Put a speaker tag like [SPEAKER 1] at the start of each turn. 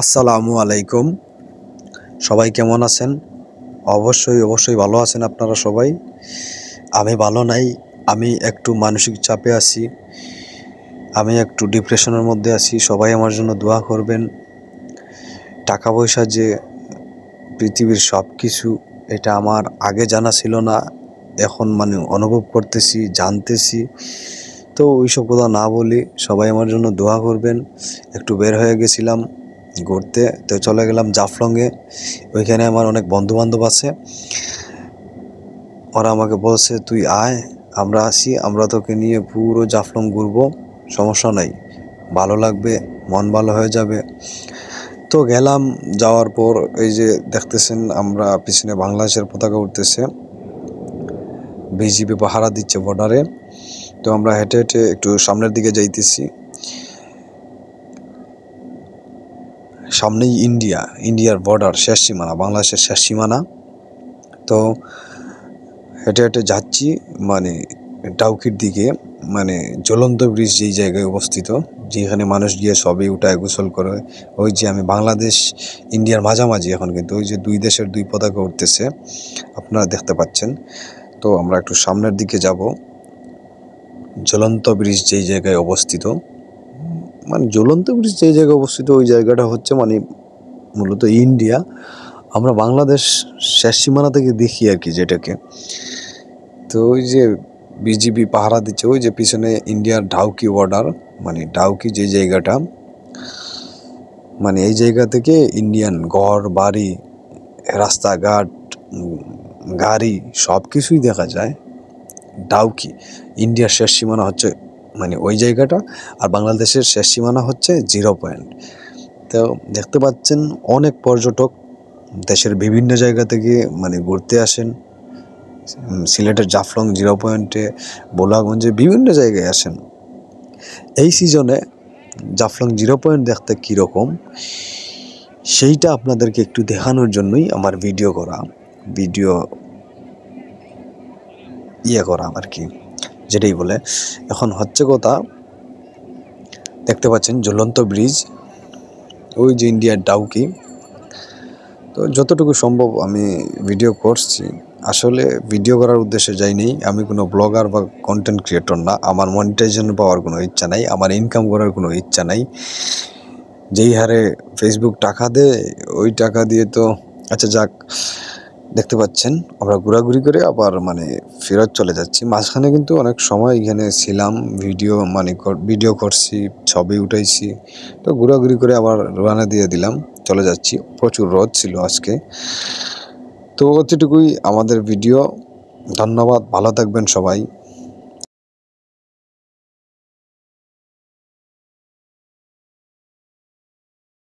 [SPEAKER 1] আসসালামু আলাইকুম। সবাই কেমন আছেন? অবশ্যই ভালো আছেন আপনারা সবাই। আমি ভালো নাই। আমি একটু মানসিক চাপে আছি। আমি একটু ডিপ্রেশনের মধ্যে আছি। সবাই আমার জন্য দোয়া করবেন। টাকা পয়সা যে পৃথিবীর সব কিছু, এটা আমার আগে জানা ছিল না। এখন অনুভব করতেছি, জানতেছি। তো ওইসব কথা না বলি, সবাই আমার জন্য দোয়া করবেন। একটু বের হয়ে গেছিলাম ঘুরতে, তো চলে গেলাম জাফলংয়ে। ওইখানে আমার অনেক বন্ধুবান্ধব আছে। ওরা আমাকে বলছে, তুই আয়, আমরা আসি, আমরা তোকে নিয়ে পুরো জাফলং ঘুরবো, সমস্যা নাই, ভালো লাগবে, মন ভালো হয়ে যাবে। তো গেলাম। যাওয়ার পর এই যে দেখতেছেন, আমরা পিছনে বাংলাদেশের পতাকা উঠতেছে, বিজিবি পাহারা দিচ্ছে বর্ডারে। তো আমরা হেঁটে হেঁটে একটু সামনের দিকে যাইতেছি। সামনেই ইন্ডিয়ার বর্ডার, শেষ সীমানা, বাংলাদেশের শেষ সীমানা। তো হেঁটে হেঁটে যাচ্ছি ডাউকির দিকে, জ্বলন্ত ব্রিজ যেই জায়গায় অবস্থিত, যেখানে মানুষ গিয়ে সবই উঠায় গোসল করে। ওই যে আমি বাংলাদেশ ইন্ডিয়ার মাঝামাঝি এখন, কিন্তু ওই যে দুই দেশের দুই পতাকা উঠতেছে, আপনারা দেখতে পাচ্ছেন। তো আমরা একটু সামনের দিকে যাব। জ্বলন্ত ব্রিজ যেই জায়গায় অবস্থিত, জ্বলন্ত ব্রিজ যেই জায়গায় অবস্থিত, ওই জায়গাটা হচ্ছে মূলত ইন্ডিয়া। আমরা বাংলাদেশ শেষ সীমানা থেকে দেখি আর কি যেটাকে। তো ওই যে বিজিবি পাহারা দিচ্ছে, ওই যে পিছনে ইন্ডিয়ার ডাউকি বর্ডার, ডাউকি যে জায়গাটা, এই জায়গা থেকে ইন্ডিয়ান ঘর বাড়ি, রাস্তাঘাট, গাড়ি সব কিছুই দেখা যায়। ডাউকি ইন্ডিয়ার শেষ সীমানা হচ্ছে ওই জায়গাটা, আর বাংলাদেশের শেষ সীমানা হচ্ছে 0 পয়েন্ট। তো দেখতে পাচ্ছেন অনেক পর্যটক দেশের বিভিন্ন জায়গা থেকে ঘুরতে আসেন। সিলেটের জাফলং 0 পয়েন্টে, বোলাগঞ্জে, বিভিন্ন জায়গায় আসেন। এই সিজনে জাফলং 0 পয়েন্ট দেখতে কীরকম, সেইটা আপনাদেরকে একটু দেখানোর জন্যই আমার ভিডিও করা আর কি, যেটাই বলে। এখন হচ্ছে কথা, দেখতে পাচ্ছেন ঝুলন্ত ব্রিজ, ওই যে ইন্ডিয়ার ডাউকি। তো যতটুকু সম্ভব আমি ভিডিও করছি। আসলে ভিডিও করার উদ্দেশ্যে যাইনি, আমি কোনো ব্লগার বা কন্টেন্ট ক্রিয়েটর না। আমার মনিটাইজেশন পাওয়ার কোনো ইচ্ছা নাই, আমার ইনকাম করার কোনো ইচ্ছা নাই। যেই হারে ফেসবুক টাকা দেয়, ওই টাকা দিয়ে তো আচ্ছা যাক। দেখতে পাচ্ছেন আমরা ঘোরাঘুরি করে আবার ফেরত চলে যাচ্ছি। মাঝখানে কিন্তু অনেক সময় এখানে ছিলাম, ভিডিও করছি, ছবি উঠাইছি। তো ঘোরাঘুরি করে আবার রওনা দিয়ে দিলাম, চলে যাচ্ছি। প্রচুর রোদ ছিল আজকে। তো অতটুকুই আমাদের ভিডিও। ধন্যবাদ, ভালো থাকবেন সবাই।